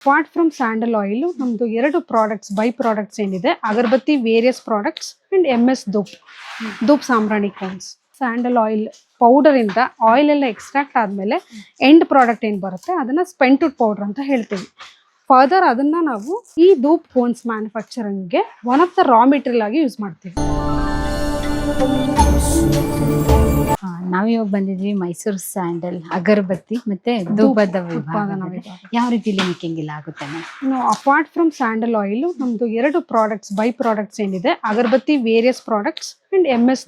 Apart from sandal oil ನಮ್ದು 2 products by products ಏನಿದೆ, agarbatti various products and MS dhoop sambrani cones. Sandal oil powder ಇಂದ oil ಎಲ್ಲ extract ಆದ್ಮೇಲೆ end product ಏನ್ ಬರುತ್ತೆ ಅದನ್ನ ಸ್ಪೆಂಟುಡ್ ಪೌಡರ್ ಅಂತ ಹೇಳ್ತೀವಿ. ಫರ್ದರ್ ಅದನ್ನ ನಾವು ಈ ಧೂಪ್ ಕೋನ್ಸ್ ಮ್ಯಾನುಫ್ಯಾಕ್ಚರಿಂಗ್ಗೆ one of the raw material ಆಗಿ ಯೂಸ್ ಮಾಡ್ತೀವಿ. ನಾವಿವಾಗ ಬಂದಿದ್ವಿ ಮೈಸೂರು ಸ್ಯಾಂಡಲ್ ಅಗರಬತ್ತಿ ಮತ್ತೆ ಧೂಪದ ವಿಭಾಗ. ಯಾವ ರೀತಿಯಲ್ಲಿ ಮೇಕಿಂಗ್ ಇಲ್ಲ ಆಗುತ್ತೆ? ಅಪಾರ್ಟ್ ಫ್ರಮ್ ಸ್ಯಾಂಡಲ್ ಆಯಿಲ್ ನಮ್ದು 2 ಪ್ರಾಡಕ್ಟ್ಸ್ ಬೈ ಪ್ರಾಡಕ್ಟ್ಸ್ ಏನಿದೆ, agarbatti various products and MS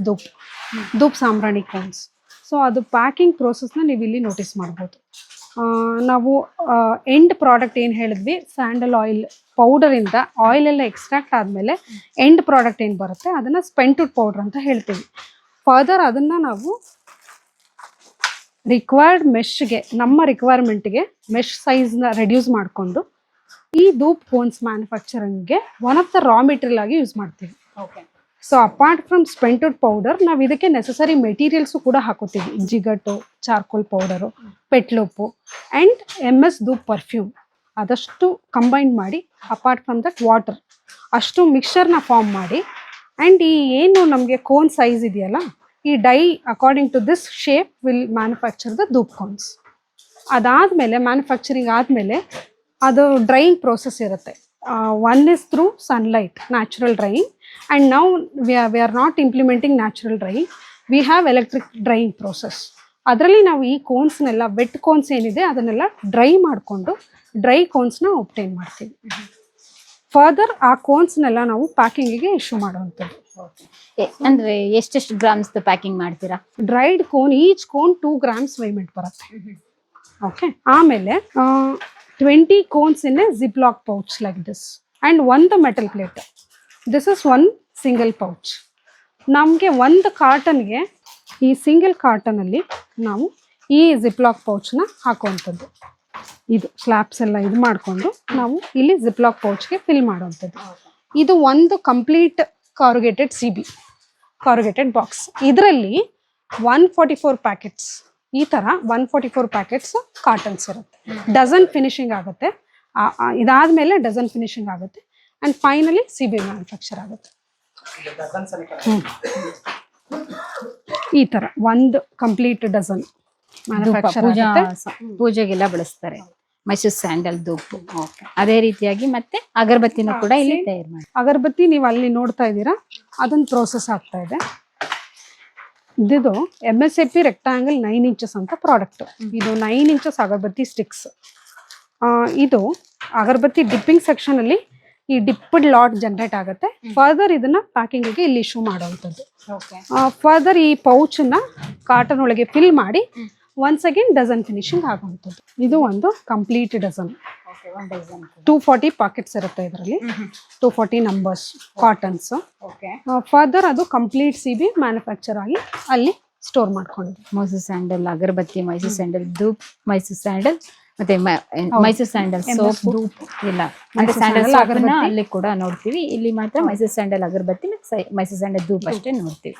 dhoop sambrani cones. So ಅದು ಪ್ಯಾಕಿಂಗ್ ಪ್ರೋಸೆಸ್ನ ನೀವು ಇಲ್ಲಿ ನೋಟಿಸ್ ಮಾಡ್ಬೋದು. ನಾವು ಎಂಡ್ ಪ್ರಾಡಕ್ಟ್ ಏನು ಹೇಳಿದ್ವಿ, ಸ್ಯಾಂಡಲ್ ಆಯಿಲ್ ಪೌಡರ್ ಇಂದ ಆಯಿಲ್ ಎಲ್ಲ ಎಕ್ಸ್ಟ್ರಾಕ್ಟ್ ಆದ್ಮೇಲೆ ಎಂಡ್ ಪ್ರಾಡಕ್ಟ್ ಏನು ಬರುತ್ತೆ ಅದನ್ನ ಸ್ಪೆಂಟುಡ್ ಪೌಡರ್ ಅಂತ ಹೇಳ್ತೀವಿ. ಫರ್ದರ್ ಅದನ್ನ ನಾವು ರಿಕ್ವೈರ್ಡ್ ಮೆಶ್ಗೆ, ನಮ್ಮ ರಿಕ್ವೈರ್ಮೆಂಟ್ಗೆ ಮೆಶ್ ಸೈಜ್ನ ರೆಡ್ಯೂಸ್ ಮಾಡಿಕೊಂಡು ಈ ಧೂಪ್ ಕೋನ್ಸ್ ಮ್ಯಾನುಫ್ಯಾಕ್ಚರಿಂಗ್ಗೆ one of the raw material ಆಗಿ ಯೂಸ್ ಮಾಡ್ತೀವಿ. So apart from spent wood powder ನಾವು ಇದಕ್ಕೆ ನೆಸಸರಿ ಮೆಟೀರಿಯಲ್ಸು ಕೂಡ ಹಾಕೋತೀವಿ. ಜಿಗಟು, ಚಾರ್ಕೋಲ್ ಪೌಡರು, ಪೆಟ್ಲುಪ್ಪು ಆ್ಯಂಡ್ MS ಧೂಪ್ ಪರ್ಫ್ಯೂಮ್ ಅದಷ್ಟು ಕಂಬೈನ್ ಮಾಡಿ ಅಪಾರ್ಟ್ ಫ್ರಮ್ ದಟ್ ವಾಟರ್ ಅಷ್ಟು ಮಿಕ್ಸ್ಚರ್ನ ಫಾರ್ಮ್ ಮಾಡಿ ಆ್ಯಂಡ್ ಈ ಏನು ನಮಗೆ ಕೋನ್ ಸೈಜ್ ಇದೆಯಲ್ಲ, ಈ die according to this shape will manufacture the dhoop cones. ಅದಾದಮೇಲೆ ಮ್ಯಾನುಫ್ಯಾಕ್ಚರಿಂಗ್ ಆದಮೇಲೆ ಅದು ಡ್ರೈಯಿಂಗ್ ಪ್ರೋಸೆಸ್ ಇರುತ್ತೆ. One is through sunlight, natural drying, and now we are not implementing natural drying, we have electric drying process. ಅದರಲ್ಲಿ ನಾವು ಈ ಕೋನ್ಸ್ನೆಲ್ಲ, vet cones ಏನಿದೆ ಅದನ್ನೆಲ್ಲ dry ಮಾಡಿಕೊಂಡು ಡ್ರೈ ಕೋನ್ಸ್ನ ಒಬ್ಟೈನ್ ಮಾಡ್ತೀವಿ. ಫರ್ದರ್ ಆ ಕೋನ್ಸ್ನೆಲ್ಲ ನಾವು ಪ್ಯಾಕಿಂಗಿಗೆ ಇಶ್ಯೂ ಮಾಡುವಂಥದ್ದು. ಅಂದ್ರೆ ಎಷ್ಟೆಷ್ಟು ಗ್ರಾಮ್ಸ್ ಪ್ಯಾಕಿಂಗ್ ಮಾಡ್ತೀರಾ? Dried cone, each cone 2 grams ವೈಮೆಂಟ್ ಬರುತ್ತೆ. ಓಕೆ, ಆಮೇಲೆ 20 cones in a Ziploc pouch like this and 1 metal plate. This is 1 single pouch. ನಮಗೆ 1 ಕಾರ್ಟನ್ಗೆ ಈ ಸಿಂಗಲ್ ಕಾರ್ಟನಲ್ಲಿ ನಾವು ಈ ಜಿಪ್ಲಾಕ್ ಪೌಚ್ನ ಹಾಕುವಂಥದ್ದು. ಇದು ಸ್ಲ್ಯಾಬ್ಸ್ ಎಲ್ಲ ಇದು ಮಾಡಿಕೊಂಡು ನಾವು ಇಲ್ಲಿ ಜಿಪ್ಲಾಕ್ ಪೌಚ್ಗೆ ಫಿಲ್ ಮಾಡುವಂಥದ್ದು. ಇದು ಒಂದು complete corrugated CB corrugated box. ಇದರಲ್ಲಿ 144 ಪ್ಯಾಕೆಟ್ಸ್, ಈ ಥರ 144 ಪ್ಯಾಕೆಟ್ಸ್ ಕಾಟನ್ಸ್ ಇರುತ್ತೆ. ಡಜನ್ ಫಿನಿಶಿಂಗ್ ಆಗುತ್ತೆ. ಇದಾದಮೇಲೆ ಡಜನ್ ಫಿನಿಶಿಂಗ್ ಆಗುತ್ತೆ ಆ್ಯಂಡ್ ಫೈನಲಿ CB ಮ್ಯಾನುಫ್ಯಾಕ್ಚರ್ ಆಗುತ್ತೆ. ಈ ಥರ ಒಂದು ಕಂಪ್ಲೀಟ್ ಡಜನ್ ಮ್ಯಾನುಫ್ಯಾಕ್ಚರ್ ಆಗುತ್ತೆ. ಪೂಜೆಗೆಲ್ಲ ಬಳಸ್ತಾರೆ ಮೈಸೂರು ಸ್ಯಾಂಡಲ್ ಧೂಪ್. ಅದೇ ರೀತಿಯಾಗಿ ಮತ್ತೆ ಅಗರಬತ್ತಿನೂ ಕೂಡ ಇಲ್ಲಿ ತಯಾರು ಮಾಡಿ. ಅಗರಬತ್ತಿ ನೀವು ಅಲ್ಲಿ ನೋಡ್ತಾ ಇದ್ದೀರಾ, ಅದೊಂದು ಪ್ರೋಸೆಸ್ ಆಗ್ತಾ ಇದೆ. ಇದು MSAP ರೆಕ್ಟಾಂಗಲ್ 9 inches ಅಂತ ಪ್ರಾಡಕ್ಟ್. ಇದು 9 inches ಅಗರಬತ್ತಿ ಸ್ಟಿಕ್ಸ್. ಇದು ಅಗರಬತ್ತಿ ಡಿಪ್ಪಿಂಗ್ ಸೆಕ್ಷನ್ ಅಲ್ಲಿ ಈ ಡಿಪ್ಪಡ್ ಲಾಟ್ ಜನರೇಟ್ ಆಗುತ್ತೆ. ಫರ್ದರ್ ಇದನ್ನ ಪ್ಯಾಕಿಂಗಿಗೆ ಇಲ್ಲಿ ಇಶ್ಯೂ ಮಾಡುವಂಥದ್ದು. ಫರ್ದರ್ ಈ ಪೌಚನ್ನ ಕಾಟನ್ ಒಳಗೆ ಫಿಲ್ ಮಾಡಿ ಒನ್ಸ್ ಅಗೇನ್ ಡಜನ್ ಫಿನಿಶಿಂಗ್ ಆಗುವಂಥದ್ದು. ಇದು ಒಂದು ಕಂಪ್ಲೀಟ್ ಡಜನ್. 240 ಪಾಕೆಟ್ಸ್ ಇರುತ್ತೆ ಇದರಲ್ಲಿ, 240 ನಂಬರ್ಸ್ ಕಾಟನ್ಸ್. ಫರ್ದರ್ ಅದು ಕಂಪ್ಲೀಟ್ CB ಮ್ಯಾನುಫ್ಯಾಕ್ಚರ್ ಆಗಿ ಅಲ್ಲಿ ಸ್ಟೋರ್ ಮಾಡ್ಕೊಂಡಿದೆ. ಮೈಸೂರು ಸ್ಯಾಂಡಲ್ ಅಗರಬತ್ತಿ, ಮೈಸೂರು ಸ್ಯಾಂಡಲ್ ಧೂಪ್, ಮೈಸೂರು ಸ್ಯಾಂಡಲ್ ಮತ್ತೆ ಮೈಸೂರು ಸ್ಯಾಂಡಲ್ ಸೋಪ್ ಇಲ್ಲ ಮತ್ತೆ ಸ್ಯಾಂಡಲ್ ಅಗರಬತ್ತಿ ಅಲ್ಲಿ ಕೂಡ ನೋಡ್ತೀವಿ. ಇಲ್ಲಿ ಮಾತ್ರ ಮೈಸೂರು ಸ್ಯಾಂಡಲ್ ಅಗರಬತ್ತಿ ಮೈಸೂರು ಸ್ಯಾಂಡಲ್ ಧೂಪ್ ಅಷ್ಟೇ ನೋಡ್ತೀವಿ.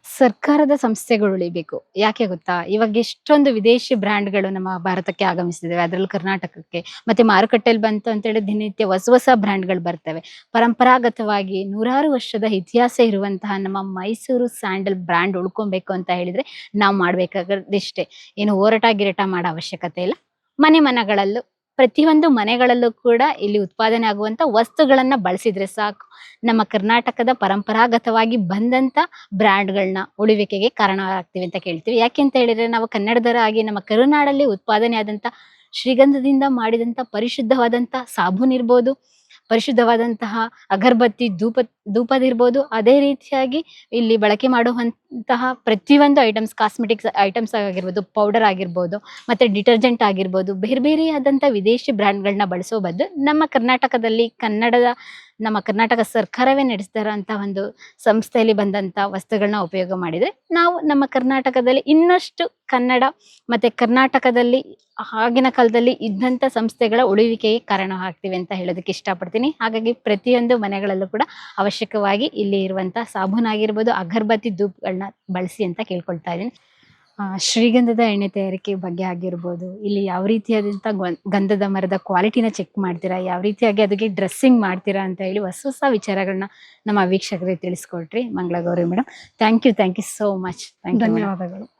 ಸರ್ಕಾರದ ಸಂಸ್ಥೆಗಳು ಉಳಿಬೇಕು. ಯಾಕೆ ಗೊತ್ತಾ, ಇವಾಗ ಎಷ್ಟೊಂದು ವಿದೇಶಿ ಬ್ರ್ಯಾಂಡ್ಗಳು ನಮ್ಮ ಭಾರತಕ್ಕೆ ಆಗಮಿಸಿದಾವೆ, ಅದರಲ್ಲಿ ಕರ್ನಾಟಕಕ್ಕೆ. ಮತ್ತೆ ಮಾರುಕಟ್ಟೆಯಲ್ಲಿ ಬಂತು ಅಂತೇಳಿ ದಿನನಿತ್ಯ ಹೊಸ ಬ್ರ್ಯಾಂಡ್ಗಳು ಬರ್ತವೆ. ಪರಂಪರಾಗತವಾಗಿ 100 ವರ್ಷದ ಇತಿಹಾಸ ಇರುವಂತಹ ನಮ್ಮ ಮೈಸೂರು ಸ್ಯಾಂಡಲ್ ಬ್ರ್ಯಾಂಡ್ ಉಳ್ಕೊಬೇಕು ಅಂತ ಹೇಳಿದ್ರೆ ನಾವು ಮಾಡ್ಬೇಕಾಗದಿಷ್ಟೇ. ಏನು ಹೋರಾಟ ಗಿರಾಟ ಮಾಡೋ ಅವಶ್ಯಕತೆ ಇಲ್ಲ. ಮನೆಗಳಲ್ಲೂ ಪ್ರತಿಯೊಂದು ಮನೆಗಳಲ್ಲೂ ಕೂಡ ಇಲ್ಲಿ ಉತ್ಪಾದನೆ ಆಗುವಂತ ವಸ್ತುಗಳನ್ನ ಬಳಸಿದ್ರೆ ಸಾಕು. ನಮ್ಮ ಕರ್ನಾಟಕದ ಪರಂಪರಾಗತವಾಗಿ ಬಂದಂತ ಬ್ರ್ಯಾಂಡ್ಗಳನ್ನ ಉಳಿವಿಕೆಗೆ ಕಾರಣ ಆಗ್ತೀವಿ ಅಂತ ಕೇಳ್ತೀವಿ. ಯಾಕೆಂತ ಹೇಳಿದ್ರೆ ನಾವು ಕನ್ನಡದರಾಗಿ ನಮ್ಮ ಕರುನಾಡಲ್ಲಿ ಉತ್ಪಾದನೆ ಆದಂತ ಶ್ರೀಗಂಧದಿಂದ ಮಾಡಿದಂತ ಪರಿಶುದ್ಧವಾದಂತ ಸಾಬೂನ್ ಇರ್ಬೋದು, ಪರಿಶುದ್ಧವಾದಂತಹ ಅಗರಬತ್ತಿ ಧೂಪದಿರ್ಬೋದು, ಅದೇ ರೀತಿಯಾಗಿ ಇಲ್ಲಿ ಬಳಕೆ ಮಾಡುವಂತಹ ಪ್ರತಿಯೊಂದು ಐಟಮ್ಸ್, ಕಾಸ್ಮೆಟಿಕ್ಸ್ ಐಟಮ್ಸ್ ಆಗಿರ್ಬೋದು, ಪೌಡರ್ ಆಗಿರ್ಬೋದು, ಮತ್ತೆ ಡಿಟರ್ಜೆಂಟ್ ಆಗಿರ್ಬೋದು, ಬೇರೆ ಆದಂಥ ವಿದೇಶಿ ಬ್ರ್ಯಾಂಡ್ಗಳನ್ನ ಬಳಸೋ ಬದಲು ನಮ್ಮ ಕರ್ನಾಟಕದಲ್ಲಿ ನಮ್ಮ ಕರ್ನಾಟಕ ಸರ್ಕಾರವೇ ನಡೆಸ್ತಾರಂತ ಒಂದು ಸಂಸ್ಥೆಯಲ್ಲಿ ಬಂದಂತ ವಸ್ತುಗಳನ್ನ ಉಪಯೋಗ ಮಾಡಿದ್ರೆ ನಾವು ನಮ್ಮ ಕರ್ನಾಟಕದಲ್ಲಿ ಇನ್ನಷ್ಟು ಕನ್ನಡ ಮತ್ತೆ ಕರ್ನಾಟಕದಲ್ಲಿ ಆಗಿನ ಕಾಲದಲ್ಲಿ ಇದ್ದಂತ ಸಂಸ್ಥೆಗಳ ಉಳಿವಿಕೆಗೆ ಕಾರಣ ಆಗ್ತೀವಿ ಅಂತ ಹೇಳೋದಕ್ಕೆ ಇಷ್ಟಪಡ್ತೀನಿ. ಹಾಗಾಗಿ ಪ್ರತಿಯೊಂದು ಮನೆಗಳಲ್ಲೂ ಕೂಡ ಅವಶ್ಯಕವಾಗಿ ಇಲ್ಲಿ ಇರುವಂತ ಸಾಬೂನ್ ಆಗಿರ್ಬೋದು, ಅಗರಬತ್ತಿ ಧೂಪ್ಗಳನ್ನ ಬಳಸಿ ಅಂತ ಕೇಳ್ಕೊಳ್ತಾ ಇದ್ದೀನಿ. ಶ್ರೀಗಂಧದ ಎಣ್ಣೆ ತಯಾರಿಕೆ ಬಗ್ಗೆ ಆಗಿರ್ಬೋದು, ಇಲ್ಲಿ ಯಾವ ರೀತಿಯಾದಂಥ ಗಂಧದ ಮರದ ಕ್ವಾಲಿಟಿನ ಚೆಕ್ ಮಾಡ್ತೀರಾ, ಯಾವ ರೀತಿಯಾಗಿ ಅದಕ್ಕೆ ಡ್ರೆಸ್ಸಿಂಗ್ ಮಾಡ್ತೀರಾ ಅಂತ ಹೇಳಿ ಹೊಸ ಹೊಸ ವಿಚಾರಗಳನ್ನ ನಮ್ಮ ವೀಕ್ಷಕರಿಗೆ ತಿಳಿಸ್ಕೊಟ್ರಿ Mangalagowri madam. Thank you so much. ಧನ್ಯವಾದಗಳು.